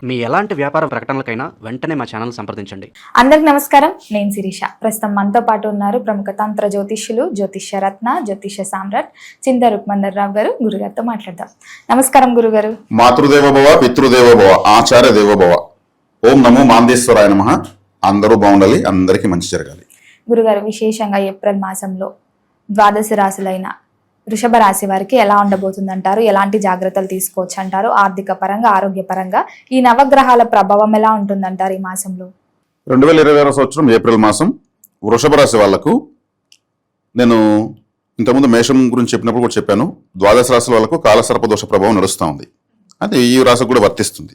మీ ఎలాంటి వ్యాపార ప్రకటనలకైనా వెంటనే మా ఛానల్ సంప్రదించండి. అందరికి నమస్కారం, నేను శిరీష. ప్రస్తుతం మనతో పాటు ఉన్నారు ప్రముఖ తంత్ర జ్యోతిష్యులు, జ్యోతిష్య రత్న, జ్యోతిష్య సామ్రాట్ చింత రుక్మందర్రావు గారు. గురుగారితో మాట్లాడదాం. నమస్కారం గురుగారు. మాతృదేవోభవ, పితృదేవోభవ, ఆచార్య దేవోభవ. ఓం నమో మాందేశ్వరాయ నమః. అందరూ బాగుండాలి, అందరికీ మంచి జరగాలి. గురుగారు, విశేషంగా ఏప్రిల్ మాసంలో ద్వాదశ రాశులైన వృషభ రాశి వారికి ఎలా ఉండబోతుందంటారు? ఎలాంటి జాగ్రత్తలు తీసుకోవచ్చు అంటారు? ఆర్థిక పరంగా, ఆరోగ్య పరంగా ఈ నవగ్రహాల ప్రభావం ఎలా ఉంటుందంటారు ఈ మాసంలో? 2026 సంవత్సరం ఏప్రిల్ మాసం వృషభ రాశి వాళ్లకు నేను ఇంతకుముందు మేషం గురించి చెప్పినప్పుడు కూడా చెప్పాను. ద్వాదశ రాశుల వాళ్ళకు కాలసర్పదోష ప్రభావం నడుస్తూ ఉంది. అది ఈ రాశికి కూడా వర్తిస్తుంది.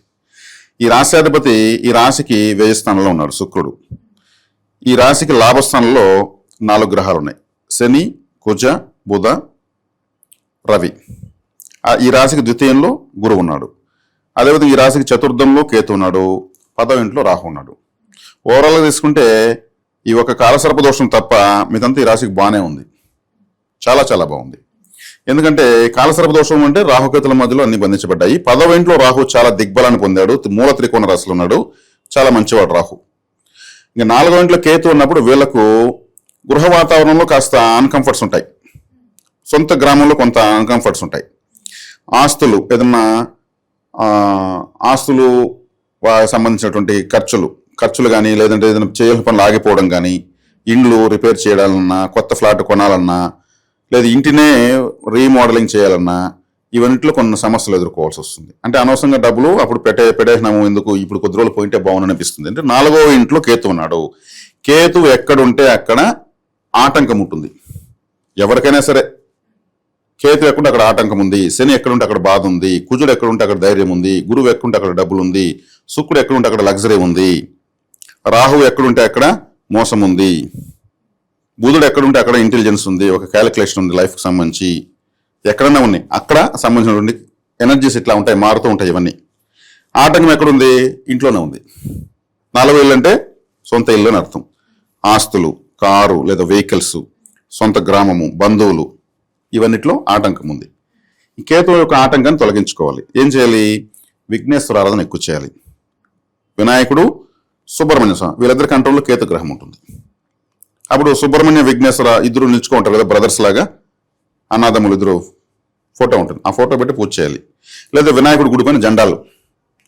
ఈ రాశ్యాధిపతి ఈ రాశికి వ్యయ స్థానంలో ఉన్నాడు శుక్రుడు. ఈ రాశికి లాభస్థానంలో 4 గ్రహాలు ఉన్నాయి: శని, కుజ, బుధ, రవి. ఈ రాశికి ద్వితీయంలో గురువు ఉన్నాడు. అదేవిధంగా ఈ రాశికి చతుర్థంలో కేతు ఉన్నాడు, 10వ ఇంట్లో రాహు ఉన్నాడు. ఓవరాల్గా తీసుకుంటే ఈ ఒక కాలసర్పదోషం తప్ప మిగతా ఈ రాశికి బాగానే ఉంది, చాలా చాలా బాగుంది. ఎందుకంటే కాలసర్పదోషం అంటే రాహుకేతుల మధ్యలో అన్ని బంధించబడ్డాయి. 10వ ఇంట్లో రాహు చాలా దిగ్బలాన్ని పొందాడు, మూల త్రికోణ రాశిలో ఉన్నాడు, చాలా మంచివాడు రాహు. ఇంకా 4వ ఇంట్లో కేతు ఉన్నప్పుడు వీళ్లకు గృహ వాతావరణంలో కాస్త అన్కంఫర్ట్స్ ఉంటాయి, సొంత గ్రామంలో కొంత అన్కంఫర్ట్స్ ఉంటాయి. ఆస్తులు ఏదన్నా ఆస్తులు సంబంధించినటువంటి ఖర్చులు కానీ, లేదంటే ఏదైనా చేయాల్సిన పనులు ఆగిపోవడం కానీ, ఇండ్లు రిపేర్ చేయాలన్నా, కొత్త ఫ్లాట్ కొనాలన్నా, లేదా ఇంటినే రీమోడలింగ్ చేయాలన్నా, ఇవన్నింటిలో కొన్ని సమస్యలు ఎదుర్కోవాల్సి వస్తుంది. అంటే అనవసరంగా డబ్బులు అప్పుడు పెట్టేసినాము ఎందుకు, ఇప్పుడు కొద్ది రోజులు పోయింటే బాగుందని అనిపిస్తుంది. అంటే 4వ ఇంట్లో కేతు ఉన్నాడు. కేతు ఎక్కడుంటే అక్కడ ఆటంకం ఉంటుంది ఎవరికైనా సరే. కేతు ఎక్కడుంటే అక్కడ ఆటంకం ఉంది, శని ఎక్కడుంటే అక్కడ బాధ ఉంది, కుజుడు ఎక్కడుంటే అక్కడ ధైర్యం ఉంది, గురువు ఎక్కడుంటే అక్కడ డబ్బులు ఉంది, శుక్రుడు ఎక్కడుంటే అక్కడ లగ్జరీ ఉంది, రాహువు ఎక్కడుంటే అక్కడ మోసం ఉంది, బుధుడు ఎక్కడుంటే అక్కడ ఇంటెలిజెన్స్ ఉంది, ఒక క్యాలిక్యులేషన్ ఉంది లైఫ్కి సంబంధించి. ఎక్కడన్నా ఉన్నాయి అక్కడ సంబంధించినటువంటి ఎనర్జీస్ ఇట్లా ఉంటాయి, మారుతూ ఉంటాయి. ఇవన్నీ ఆటంకం ఎక్కడుంది? ఇంట్లోనే ఉంది. 4వ ఇల్లు అంటే సొంత ఇల్లు అని అర్థం. ఆస్తులు, కారు లేదా వెహికల్స్, సొంత గ్రామము, బంధువులు, ఇవన్నిట్లో ఆటంకం ఉంది. ఈ కేతు యొక్క ఆటంకాన్ని తొలగించుకోవాలి. ఏం చేయాలి? విఘ్నేశ్వర ఆరాధన ఎక్కువ చేయాలి. వినాయకుడు, సుబ్రహ్మణ్య స్వామి, వీళ్ళిద్దరి కంట్రోల్లో కేతు గ్రహం ఉంటుంది. అప్పుడు సుబ్రహ్మణ్య, విఘ్నేశ్వర ఇద్దరు నిలుచుకుంటారు కదా, బ్రదర్స్ లాగా, అన్నదమ్ములు ఇద్దరు ఫోటో ఉంటుంది. ఆ ఫోటో పెట్టి పూజ చేయాలి. లేదా వినాయకుడు గుడి పైన జెండాలు,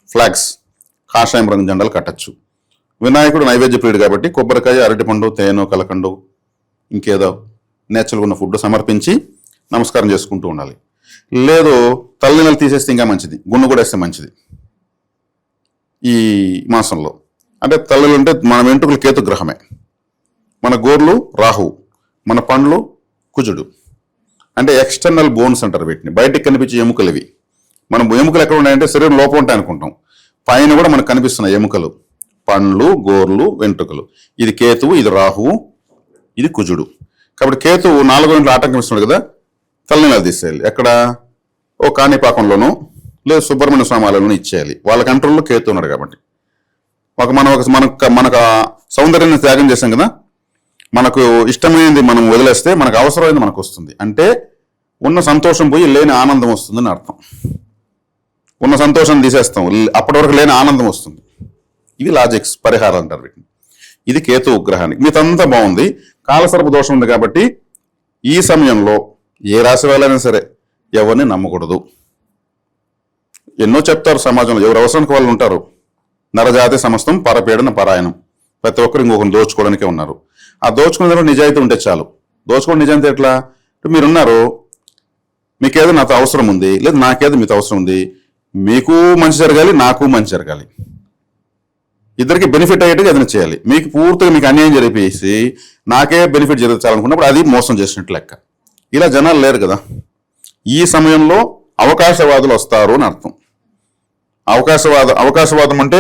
ఫ్లాగ్స్, కాషాయం రంగు జెండాలు కట్టచ్చు. వినాయకుడు నైవేద్య ప్రియుడు కాబట్టి కొబ్బరికాయ, అరటిపండు, తేనె, కలకండు, ఇంకేదో నేచురల్గా ఉన్న ఫుడ్ సమర్పించి నమస్కారం చేసుకుంటూ ఉండాలి. లేదు తలనీళ్ళు తీసేస్తే ఇంకా మంచిది, గుండు కూడా వేస్తే మంచిది ఈ మాసంలో. అంటే తలనీళ్ళు అంటే మన వెంట్రుకలు కేతు గ్రహమే, మన గోర్లు రాహు, మన పండ్లు కుజుడు. అంటే ఎక్స్టర్నల్ బోన్స్ అంటారు వీటిని, బయటికి కనిపించే ఎముకలు ఇవి. మనం ఎముకలు ఎక్కడ ఉన్నాయంటే శరీరం లోపల ఉంటాయి అనుకుంటాం, పైన కూడా మనకు కనిపిస్తున్నాయి ఎముకలు, పండ్లు, గోర్లు, వెంట్రుకలు. ఇది కేతువు, ఇది రాహువు, ఇది కుజుడు. కాబట్టి కేతువు 4వ ఇంట్లో ఆటంకం ఇస్తున్నాడు కదా, తలనీళ్ళు తీసేయాలి. ఎక్కడ? ఓ కాణిపాకంలోనూ లేదా సుబ్రహ్మణ్య స్వామాలలోనూ ఇచ్చేయాలి. వాళ్ళ కంట్రోల్లో కేతు ఉన్నాడు కాబట్టి. మనకు సౌందర్యాన్ని త్యాగం చేశాం కదా, మనకు ఇష్టమైనది మనం వదిలేస్తే మనకు అవసరమైనది మనకు వస్తుంది. అంటే ఉన్న సంతోషం పోయి లేని ఆనందం వస్తుందని అర్థం. ఉన్న సంతోషం తీసేస్తాం, అప్పటి వరకు లేని ఆనందం వస్తుంది. ఇవి లాజిక్స్, పరిహారాలు అంటారు వీటిని. ఇది కేతు గ్రహానికి. మీతంతా బాగుంది. కాలసర్ప దోషం ఉంది కాబట్టి ఈ సమయంలో ఏ రాశి వాళ్ళైనా సరే ఎవరిని నమ్మకూడదు. ఎన్నో చెప్తారు సమాజంలో, ఎవరు అవసరానికి వాళ్ళు ఉంటారు. నరజాతి సమస్తం పరపీడన పరాయణం. ప్రతి ఒక్కరు ఇంకొకరిని దోచుకోవడానికే ఉన్నారు. ఆ దోచుకునే దాంట్లో నిజాయితీ ఉంటే చాలు. దోచుకోవడం నిజాయితీ ఎట్లా? మీరున్నారు, మీకేదో నాతో అవసరం ఉంది, లేదు నాకేదో మీతో అవసరం ఉంది, మీకు మంచి జరగాలి, నాకు మంచి జరగాలి, ఇద్దరికి బెనిఫిట్ అయ్యేట్టుగా ఏదైనా చేయాలి. మీకు పూర్తిగా మీకు అన్యాయం జరిపేసి నాకే బెనిఫిట్ జరగాలనుకున్నప్పుడు అది మోసం చేసినట్టు లెక్క. ఇలా జనాలు లేరు కదా. ఈ సమయంలో అవకాశవాదులు వస్తారు అని అర్థం. అవకాశవాదం అంటే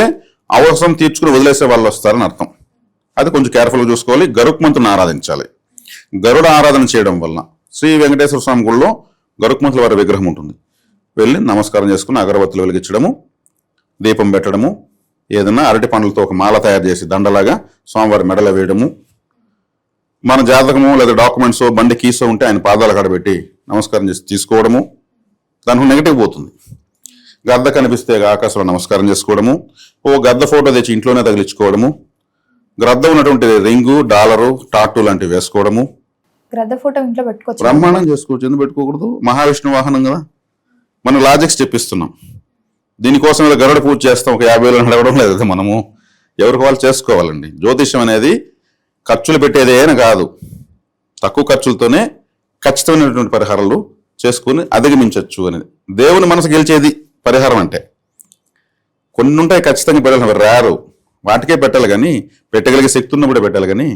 అవసరం తీర్చుకుని వదిలేసే వాళ్ళు వస్తారని అర్థం. అది కొంచెం కేర్ఫుల్గా చూసుకోవాలి. గరుక్మంతుని ఆరాధించాలి. గరుడ ఆరాధన చేయడం వలన శ్రీ వెంకటేశ్వర స్వామి గుళ్ళో గరుక్మంతుల వారి విగ్రహం ఉంటుంది. వెళ్ళి నమస్కారం చేసుకుని అగరబత్తులు వెలిగించడము, దీపం పెట్టడము, ఏదన్నా అరటి పండ్లతో ఒక మాల తయారు చేసి దండలాగా స్వామివారి మెడలో వేయడము, మన జాతకము లేదా డాక్యుమెంట్స్, బండి కీసో ఉంటే ఆయన పాదాల కాడ పెట్టి నమస్కారం చేసి తీసుకోవడము, దానికి నెగిటివ్ పోతుంది. గద్ద కనిపిస్తే ఆకాశంలో నమస్కారం చేసుకోవడము, ఓ గద్ద ఫోటో తెచ్చి ఇంట్లోనే తగిలించుకోవడము, గ్రద్ద ఉన్నటువంటి రింగు, డాలరు, టాటూ లాంటివి వేసుకోవడము. గ్రద్ద ఫోటో ఇంట్లో పెట్టుకోవచ్చు. బ్రహ్మాండం చేసుకోవచ్చు, ఎందుకు పెట్టుకోకూడదు? మహావిష్ణు వాహనం కదా. మనం లాజిక్స్ చెప్పిస్తున్నాం. దీనికోసం ఇలా గరుడ పూజ చేస్తాం, ఒక 50,000 అడగడం లేదు కదా. మనము ఎవరికి వాళ్ళు చేసుకోవాలండి. జ్యోతిష్యం అనేది ఖర్చులు పెట్టేదే అని కాదు, తక్కువ ఖర్చులతోనే ఖచ్చితమైనటువంటి పరిహారాలు చేసుకుని అధిగమించవచ్చు అనేది. దేవుని మనసు గెలిచేది పరిహారం అంటే. కొన్ని ఉంటాయి ఖచ్చితంగా పెట్టాలి, రారు, వాటికే పెట్టాలి. కానీ పెట్టగలిగే శక్తి ఉన్నప్పుడే పెట్టాలి. కానీ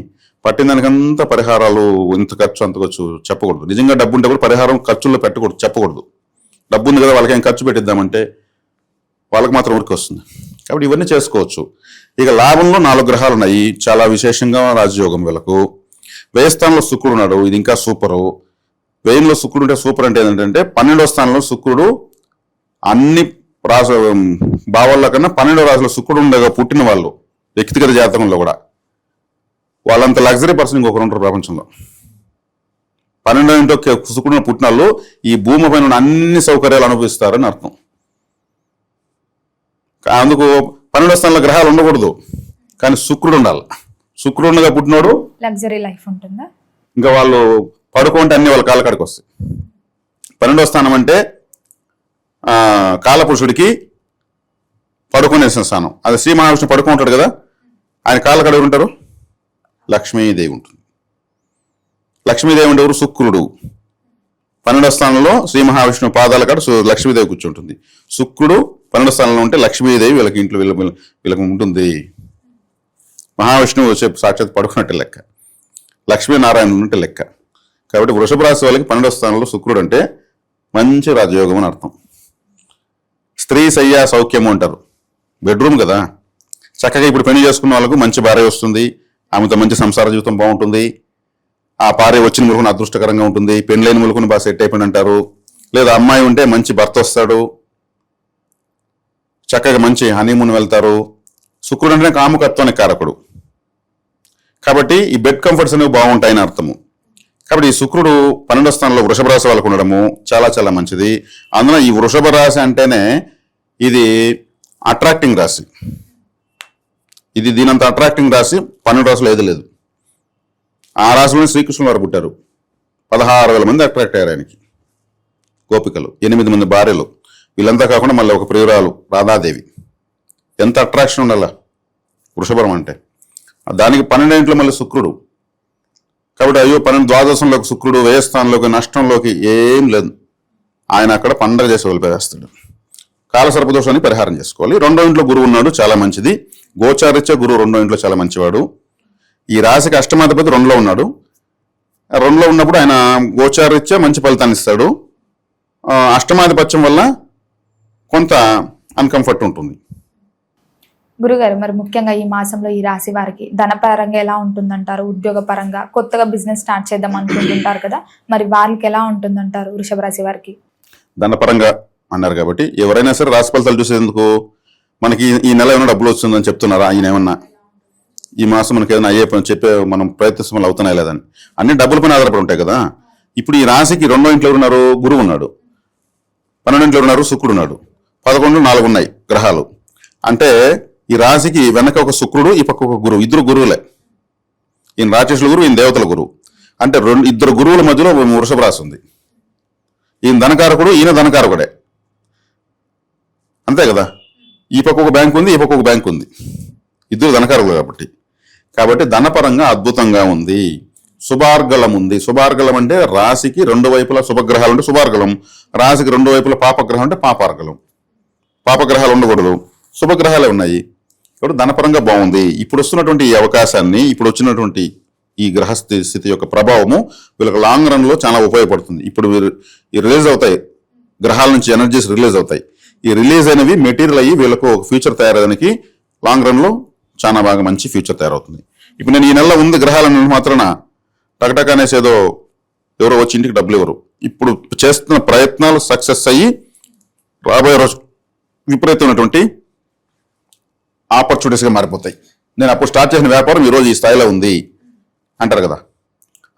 పట్టిన దానికంతా పరిహారాలు ఇంత ఖర్చు అంత ఖర్చు చెప్పకూడదు. నిజంగా డబ్బు ఉంటే కూడా పరిహారం ఖర్చుల్లో పెట్టకూడదు, చెప్పకూడదు. డబ్బు ఉంది కదా వాళ్ళకి ఏం ఖర్చు పెట్టిద్దామంటే వాళ్ళకి మాత్రం ఊరికి వస్తుంది. కాబట్టి ఇవన్నీ చేసుకోవచ్చు. ఇక లాభంలో 4 గ్రహాలు ఉన్నాయి, చాలా విశేషంగా రాజయోగం వీళ్ళకు. వ్యయస్థానంలో శుక్రుడు ఉన్నాడు, ఇది ఇంకా సూపరు. వ్యయంలో శుక్రుడు ఉంటే సూపర్ అంటే ఏంటంటే 12వ స్థానంలో శుక్రుడు అన్ని రాసు భావాల్లో కన్నా 12వ రాశిలో శుక్రుడు ఉండగా పుట్టిన వాళ్ళు వ్యక్తిగత జాతకంలో కూడా వాళ్ళంత లగ్జరీ పర్సన్ ఇంకొకరు ఉంటారు ప్రపంచంలో. 12వ ఇంట్లో శుక్రుడు పుట్టిన వాళ్ళు ఈ భూమి పైన ఉన్న అన్ని సౌకర్యాలు అనుభవిస్తారని అర్థం. అందుకు 12వ స్థానంలో గ్రహాలు ఉండకూడదు, కానీ శుక్రుడు ఉండాలి. శుక్రుడు ఉండగా పుట్టినోడు లగ్జరీ లైఫ్ ఉంటుందా? ఇంకా వాళ్ళు పడుకుంటే అన్ని వాళ్ళ కాళ్ళ కాడికి వస్తాయి. 12వ స్థానం అంటే కాలపురుషుడికి పడుకునే స్థానం. అది శ్రీ మహావిష్ణువు పడుకుంటాడు కదా, ఆయన కాళ్ళ కాడ ఉంటారు, లక్ష్మీదేవి ఉంటుంది. లక్ష్మీదేవి అంటే ఎవరు? శుక్రుడు. 12వ స్థానంలో శ్రీ మహావిష్ణువు పాదాల కాడ లక్ష్మీదేవి కూర్చుంటుంది. శుక్రుడు 12వ స్థానంలో ఉంటే లక్ష్మీదేవి వీళ్ళకి ఇంట్లో వీళ్ళకి ఉంటుంది. మహావిష్ణువు సాక్షాత్ పడుకున్నట్టే లెక్క, లక్ష్మీనారాయణ ఉన్నట్టే లెక్క. కాబట్టి వృషభ రాశి వాళ్ళకి 12వ స్థానంలో శుక్రుడు అంటే మంచి రాజయోగం అని అర్థం. స్త్రీ శయ్య సౌఖ్యము అంటారు, బెడ్రూమ్ కదా. చక్కగా ఇప్పుడు పెళ్లి చేసుకున్న వాళ్ళకు మంచి భార్య వస్తుంది, ఆమెతో మంచి సంసార జీవితం బాగుంటుంది. ఆ భార్య వచ్చిన ములుకుని అదృష్టకరంగా ఉంటుంది, పెళ్ళైన ములుకుని బాగా సెట్ అయిపోయింది అంటారు. లేదా అమ్మాయి ఉంటే మంచి భర్త వస్తాడు, చక్కగా మంచి హనీమూన్ వెళ్తారు. శుక్రుడు అంటే కాముకత్వానికి కారకుడు, కాబట్టి ఈ బెడ్ కంఫర్ట్స్ అనేవి బాగుంటాయని అర్థము. కాబట్టి ఈ శుక్రుడు 12వ స్థానంలో వృషభ రాశి వాళ్ళకు ఉండడము చాలా చాలా మంచిది. అందులో ఈ వృషభ రాశి అంటేనే ఇది అట్రాక్టింగ్ రాశి. ఇది దీనంత అట్రాక్టింగ్ రాశి 12 రాశిలో ఏది లేదు. ఆ రాశిలోనే శ్రీకృష్ణుడు వారు పుట్టారు. 16,000 మంది అట్రాక్ట్ అయ్యారు ఆయనకి, గోపికలు, 8 మంది భార్యలు. వీళ్ళంతా కాకుండా మళ్ళీ ఒక ప్రియురాలు రాధాదేవి. ఎంత అట్రాక్షన్ ఉండాల వృషభం అంటే. దానికి 12వ ఇంట్లో మళ్ళీ శుక్రుడు. కాబట్టి అయ్యో 12 ద్వాదశంలోకి శుక్రుడు, వ్యయస్థానంలోకి, నష్టంలోకి ఏం లేదు. ఆయన అక్కడ పండగ చేసి వదిలిపేస్తాడు. కాలసర్పదోషాన్ని పరిహారం చేసుకోవాలి. 2వ ఇంట్లో గురువు ఉన్నాడు, చాలా మంచిది. గోచారిత్య గురువు 2వ ఇంట్లో చాలా మంచివాడు. ఈ రాశికి అష్టమాధిపతి 2లో ఉన్నాడు. 2లో ఉన్నప్పుడు ఆయన గోచారిత్య మంచి ఫలితాన్ని ఇస్తాడు. అష్టమాధిపత్యం వల్ల కొంత అన్కంఫర్ట్ ఉంటుంది. గురుగారు, మరి ముఖ్యంగా ఈ మాసంలో ఈ రాశి వారికి ధనపరంగా ఎలా ఉంటుందంటారు? ఉద్యోగ పరంగా కొత్తగా బిజినెస్ స్టార్ట్ చేద్దాం అనుకుంటుంటారు కదా, మరి వాళ్ళకి ఎలా ఉంటుందంటారు వృషభ రాశి వారికి? ధనపరంగా అన్నారు కాబట్టి ఎవరైనా సరే రాశి ఫలితాలు చూసేందుకు మనకి ఈ నెల ఏమైనా డబ్బులు వస్తుందని చెప్తున్నారా? ఆయన ఏమన్నా ఈ మాసం మనకి ఏదైనా అయ్యే పని చెప్పే మనం ప్రయత్నిస్తాం అవుతున్నాయి లేదని, అన్ని డబ్బుల పైన ఆధారపడి ఉంటాయి కదా. ఇప్పుడు ఈ రాశికి 2వ ఇంట్లో ఉన్నారు గురువు ఉన్నాడు, 12వ ఇంట్లో ఉన్నారు శుక్రుడు ఉన్నాడు, 11 4 ఉన్నాయి గ్రహాలు. అంటే ఈ రాశికి వెనక ఒక శుక్రుడు, ఈ పక్క ఒక గురువు, ఇద్దరు గురువులే. ఈయన రాక్షసుల గురువు, ఈయన దేవతల గురువు. అంటే ఇద్దరు గురువుల మధ్యలో వృషభ రాశి ఉంది. ఈయన ధనకారకుడు, ఈయన ధనకారకుడే, అంతే కదా. ఈ పక్క ఒక బ్యాంక్ ఉంది, ఈ పక్క ఒక బ్యాంక్ ఉంది, ఇద్దరు ధనకారకులు కాబట్టి ధనపరంగా అద్భుతంగా ఉంది. శుభార్గలం ఉంది. శుభార్గలం అంటే రాశికి 2 వైపులా శుభగ్రహాలు ఉంటే శుభార్గలం, రాశికి 2 వైపులా పాపగ్రహం అంటే పాపార్గలం. పాపగ్రహాలు ఉండకూడదు, శుభగ్రహాలే ఉన్నాయి. కాబట్టి ధనపరంగా బాగుంది. ఇప్పుడు వస్తున్నటువంటి ఈ అవకాశాన్ని, ఇప్పుడు వచ్చినటువంటి ఈ గ్రహస్థితి యొక్క ప్రభావము వీళ్ళకి లాంగ్ రన్ లో చాలా ఉపయోగపడుతుంది. ఇప్పుడు ఈ రిలీజ్ అవుతాయి, గ్రహాల నుంచి ఎనర్జీస్ రిలీజ్ అవుతాయి. ఈ రిలీజ్ అయినవి మెటీరియల్ అయ్యి వీళ్ళకు ఒక ఫ్యూచర్ తయారయ్యడానికి లాంగ్ రన్ లో చాలా బాగా మంచి ఫ్యూచర్ తయారవుతుంది. ఇప్పుడు నేను ఈ నెలలో ఉంది గ్రహాలను మాత్రాన టకటక అనేసి ఏదో ఎవరో వచ్చి ఇంటికి డబ్బులు ఇవ్వరు. ఇప్పుడు చేస్తున్న ప్రయత్నాలు సక్సెస్ అయ్యి రాబోయే రోజు విపరీతమైనటువంటి ఆపర్చునిటీస్గా మారిపోతాయి. నేను అప్పుడు స్టార్ట్ చేసిన వ్యాపారం ఈరోజు ఈ స్థాయిలో ఉంది అంటారు కదా,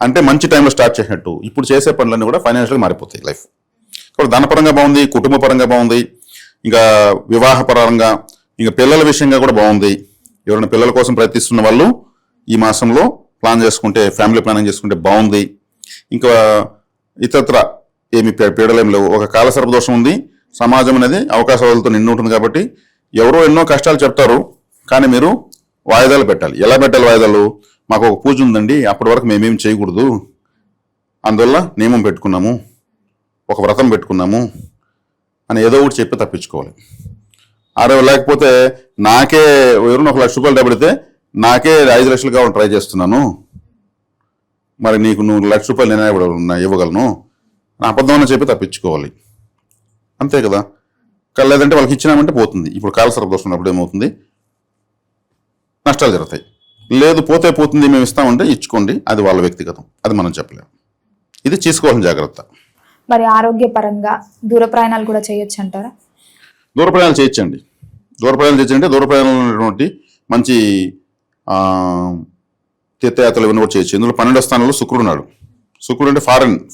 అంటే మంచి టైంలో స్టార్ట్ చేసినట్టు ఇప్పుడు చేసే పనులన్నీ కూడా ఫైనాన్షియల్గా మారిపోతాయి లైఫ్. కాబట్టి ధనపరంగా బాగుంది, కుటుంబ పరంగా బాగుంది. ఇంకా వివాహపరంగా ఇంకా పిల్లల విషయంగా కూడా బాగుంది. ఎవరైనా పిల్లల కోసం ప్రయత్నిస్తున్న వాళ్ళు ఈ మాసంలో ప్లాన్ చేసుకుంటే, ఫ్యామిలీ ప్లానింగ్ చేసుకుంటే బాగుంది. ఇంకా ఇతరత్ర ఏమి పీడలేం లేవు. ఒక కాలసర్ప దోషం ఉంది. సమాజం అనేది అవకాశాలతో నిండి ఉంటుంది కాబట్టి ఎవరో ఎన్నో కష్టాలు చెప్తారు, కానీ మీరు వాయిదాలు పెట్టాలి. ఎలా పెట్టాలి వాయిదాలు? మాకు ఒక పూజ ఉందండి, అప్పటి వరకు మేమేం చేయకూడదు, అందువల్ల నియమం పెట్టుకున్నాము, ఒక వ్రతం పెట్టుకున్నాము అని ఏదో ఒకటి చెప్పి తప్పించుకోవాలి. లేకపోతే నాకే ఎవరైనా 1 లక్ష రూపాయలు డబ్బుడితే నాకే 5 లక్షలు కావాలని ట్రై చేస్తున్నాను, మరి నీకు 100 లక్ష రూపాయలు నేనే ఇవ్వగలను, నా అబద్ధమని చెప్పి తప్పించుకోవాలి. అంతే కదా. లేదంటే వాళ్ళకి ఇచ్చినామంటే పోతుంది. ఇప్పుడు కాలసర్ప దోషం ఉన్నప్పుడు ఏమవుతుంది? నష్టాలు జరుగుతాయి. లేదు పోతే పోతుంది, మేము ఇస్తామంటే ఇచ్చుకోండి, అది వాళ్ళ వ్యక్తిగతం, అది మనం చెప్పలేము. ఇది చేసుకోవాల్సిన జాగ్రత్త. మరి ఆరోగ్యపరంగా దూర ప్రయాణాలు కూడా చేయొచ్చు అంటారా? దూర ప్రయాణాలు చేయొచ్చండి. దూర ప్రయాణాలు ఉన్నటువంటి మంచి తీర్థయాత్రలు ఇవన్నీ కూడా చేయొచ్చు. ఇందులో 12వ స్థానంలో శుక్రుడు ఉన్నాడు. శుక్రుడు అంటే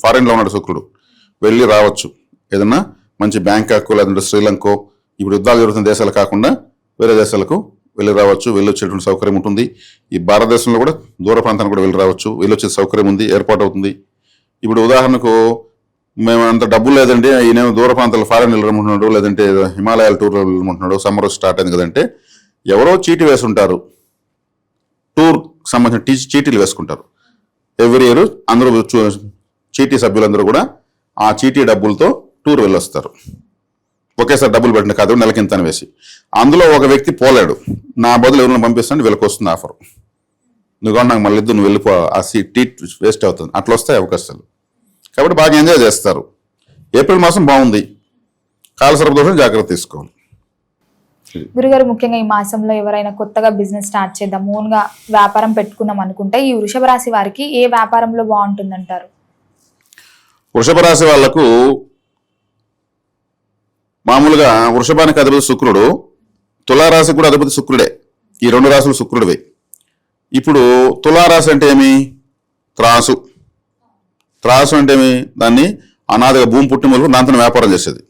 ఫారెన్లో ఉన్నాడు శుక్రుడు. వెళ్ళి రావచ్చు. ఏదన్నా మంచి బ్యాంకాక్ లేదంటే శ్రీలంకో, ఇప్పుడు యుద్ధాలు జరుగుతున్న దేశాలు కాకుండా వేరే దేశాలకు వెళ్ళి రావచ్చు. వెళ్ళొచ్చేటువంటి సౌకర్యం ఉంటుంది. ఈ భారతదేశంలో కూడా దూర ప్రాంతానికి కూడా వెళ్ళి రావచ్చు. వెళ్ళొచ్చే సౌకర్యం ఉంది, ఏర్పాటు అవుతుంది. ఇప్పుడు ఉదాహరణకు మేము అంత డబ్బులు లేదండి, ఈయన దూర ప్రాంతాలు ఫారెన్ వెళ్ళమంటున్నాడు, లేదంటే హిమాలయాల టూర్ వెళ్ళమంటున్నాడు, సమ్మర్ స్టార్ట్ అయింది కదంటే ఎవరో చీటీ వేసుంటారు, టూర్ సంబంధించిన చీటీలు వేసుకుంటారు. ఎవ్రీ ఇయర్ అందరూ చీటీ సభ్యులందరూ కూడా ఆ చీటీ డబ్బులతో టూర్ వెళ్ళొస్తారు. ఒకేసారి డబ్బులు పెట్టిన కాదు, నెలకింత అని వేసి. అందులో ఒక వ్యక్తి పోలేడు, నా బదులు ఎవరిని పంపిస్తాను, వీళ్ళకి వస్తుంది ఆఫర్, నువ్వు నాకు మళ్ళీ నువ్వు వెళ్ళిపో, ఆ టీ వేస్ట్ అవుతుంది, అట్లా వస్తాయి అవకాశాలు. కాబట్టి బాగా ఎంజాయ్ చేస్తారు. ఏప్రిల్ మాసం బాగుంది. కాలసర్ప దోషం జాగ్రత్త తీసుకోవాలి. గురుగారు, ముఖ్యంగా ఈ మాసంలో ఎవరైనా కొత్తగా బిజినెస్ స్టార్ట్ చేద్దాం, ఓన్గా వ్యాపారం పెట్టుకుందాం అనుకుంటే ఈ వృషభ రాశి వారికి ఏ వ్యాపారంలో బాగుంటుందంటారు? వృషభ రాశి వాళ్లకు మామూలుగా వృషభానికి అధిపతి శుక్రుడు, తులారాశి కూడా అధిపతి శుక్రుడే. ఈ 2 రాశులు శుక్రుడివే. ఇప్పుడు తులారాశి అంటే ఏమి? త్రాసు. త్రాసు అంటే ఏమి? దాన్ని అనాదిగా భూమి పుట్టిన వరకు దాంతో వ్యాపారం చేసేది.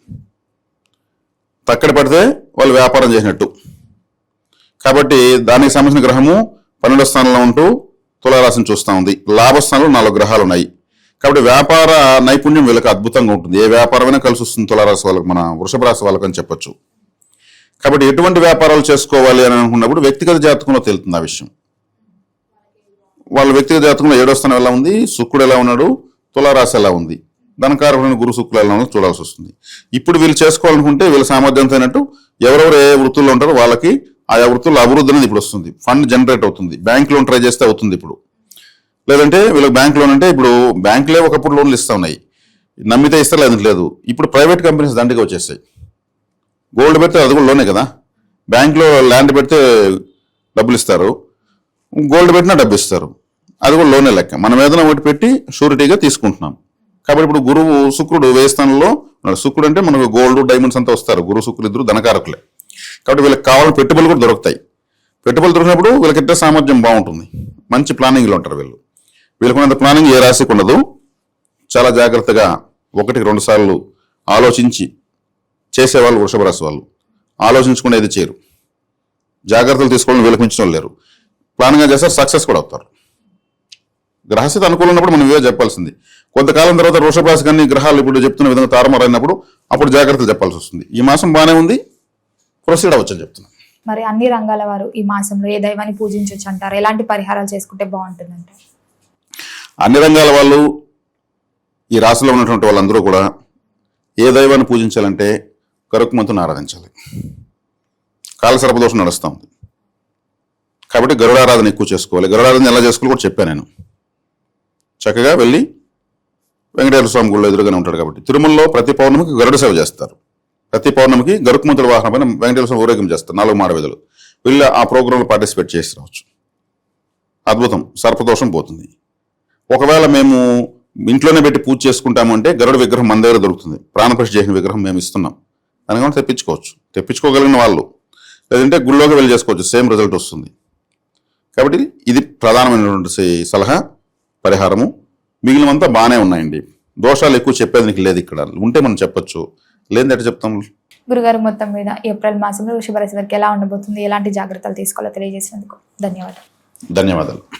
తక్కడ పడితే వాళ్ళు వ్యాపారం చేసినట్టు. కాబట్టి దానికి సంబంధించిన గ్రహము 12వ స్థానంలో ఉంటూ తులారాశిని చూస్తూ ఉంది. లాభస్థానంలో 4 గ్రహాలు ఉన్నాయి. కాబట్టి వ్యాపార నైపుణ్యం వీళ్ళకి అద్భుతంగా ఉంటుంది. ఏ వ్యాపారమైనా కలిసి వస్తుంది తులారాశి వాళ్ళకి, మన వృషభ రాశి వాళ్ళకి అని చెప్పొచ్చు. కాబట్టి ఎటువంటి వ్యాపారాలు చేసుకోవాలి అని అనుకున్నప్పుడు వ్యక్తిగత జాతకంలో తెలుస్తుంది ఆ విషయం. వాళ్ళ వ్యక్తిగత జాతకంలో 7వ స్థానం ఎలా ఉంది, శుక్రుడు ఎలా ఉన్నాడు, తులారాశి ఎలా ఉంది, ధనకారకుడైన గురు శుక్రులు ఎలా ఉన్నాడో చూడాల్సి వస్తుంది. ఇప్పుడు వీళ్ళు చేసుకోవాలనుకుంటే వీళ్ళ సామర్థ్యంతో అయినట్టు ఎవరెవరు ఏ వృత్తుల్లో ఉంటారో వాళ్ళకి ఆయా వృత్తుల్లో అభివృద్ధి అనేది ఇప్పుడు వస్తుంది. ఫండ్ జనరేట్ అవుతుంది. బ్యాంక్ లోన్ ట్రై చేస్తే అవుతుంది ఇప్పుడు. లేదంటే వీళ్ళకి బ్యాంక్ లోన్ అంటే ఇప్పుడు బ్యాంకులే ఒకప్పుడు లోన్లు ఇస్తా ఉన్నాయి, నమ్మితే ఇస్తారు, లేదంటే లేదు. ఇప్పుడు ప్రైవేట్ కంపెనీస్ దండిగా వచ్చేస్తాయి. గోల్డ్ పెడితే అది కూడా లోనే కదా. బ్యాంకులో ల్యాండ్ పెడితే డబ్బులు ఇస్తారు, గోల్డ్ పెట్టినా డబ్బు ఇస్తారు, అది కూడా లోనే లెక్క. మనం ఏదైనా ఒకటి పెట్టి షూరిటీగా తీసుకుంటున్నాం. కాబట్టి ఇప్పుడు గురువు శుక్రుడు 10వ స్థానంలో ఉన్నాడు. శుక్రుడు అంటే మనకు గోల్డ్ డైమండ్స్ అంతా వస్తారు. గురు శుక్రుడు ఇద్దరు ధనకారకులే. కాబట్టి వీళ్ళకి కావాలని పెట్టుబడులు కూడా దొరుకుతాయి. పెట్టుబడులు దొరికినప్పుడు వీళ్ళకి ఇట్టే సామర్థ్యం బాగుంటుంది. మంచి ప్లానింగ్లో ఉంటారు వీళ్ళు. వీళ్ళకున్నంత ప్లానింగ్ ఏ రాశికి ఉండదు. చాలా జాగ్రత్తగా 1-2 సార్లు ఆలోచించి చేసేవాళ్ళు వృషభ రాశి వాళ్ళు. ఆలోచించకుండా ఏది చేయరు. జాగ్రత్తలు తీసుకోవడం వీళ్ళకి మించిన వాళ్ళు లేరు. ప్లాన్గా చేస్తారు, సక్సెస్ కూడా అవుతారు. గ్రహస్థితి అనుకూలం ఉన్నప్పుడు మనం ఇవే చెప్పాల్సింది. కొంతకాలం తర్వాత వృషభ రాశి కానీ గ్రహాలు ఇప్పుడు చెప్తున్న విధంగా తారుమారైనప్పుడు అప్పుడు జాగ్రత్తలు చెప్పాల్సి వస్తుంది. ఈ మాసం బాగానే ఉంది, ప్రొసీడ్ అవ్వచ్చని చెప్తున్నాను. మరి అన్ని రంగాల వారు ఈ మాసంలో ఏ దైవాన్ని పూజించవచ్చు అంటారు? ఎలాంటి పరిహారాలు చేసుకుంటే బాగుంటుందంటారు? అన్ని రంగాల వాళ్ళు, ఈ రాశిలో ఉన్నటువంటి వాళ్ళందరూ కూడా ఏ దైవాన్ని పూజించాలంటే గరుత్మంతుని ఆరాధించాలి. కాలసర్పదోషం నడుస్తూ ఉంది కాబట్టి గరుడారాధన ఎక్కువ చేసుకోవాలి. గరుడారాధన ఎలా చేసుకోవాలి కూడా చెప్పాను నేను. చక్కగా వెళ్ళి వెంకటేశ్వర స్వామి గుళ్ళో ఎదురుగానే ఉంటాడు కాబట్టి తిరుమలలో ప్రతి పౌర్ణమికి గరుడ సేవ చేస్తారు. ప్రతి పౌర్ణమికి గరుత్మంతుడి వాహనం పైన వెంకటేశ్వర స్వామి ఊరేగింపు చేస్తారు. 4 మాడవీధులు వెళ్ళి ఆ ప్రోగ్రాంలో పార్టిసిపేట్ చేసి రావచ్చు. అద్భుతం, సర్పదోషం పోతుంది. ఒకవేళ మేము ఇంట్లోనే పెట్టి పూజ చేసుకుంటాము అంటే గరుడ విగ్రహం మన దగ్గర దొరుకుతుంది. ప్రాణప్రతిష్ఠ చేసిన విగ్రహం మేము ఇస్తున్నాం. దానికన్నా తెప్పించుకోవచ్చు. తెప్పించుకోగలిగిన వాళ్ళు, లేదంటే గుళ్ళోకి వెళ్ళి చేసుకోవచ్చు. సేమ్ రిజల్ట్ వస్తుంది. కాబట్టి ఇది ప్రధానమైనటువంటి సలహా, పరిహారము. మిగిలినంతా బాగానే ఉన్నాయండి. దోషాలు ఎక్కువ చెప్పేది నీకు లేదు. ఇక్కడ ఉంటే మనం చెప్పచ్చు, లేదంటే ఎట్లా చెప్తాము? గురుగారు, మొత్తం మీద ఏప్రిల్ మాసంలో వృషభ రాశి వారికి ఎలా ఉండబోతుంది, ఎలాంటి జాగ్రత్తలు తీసుకోవాలో తెలియజేసినందుకు ధన్యవాదాలు. ధన్యవాదాలు.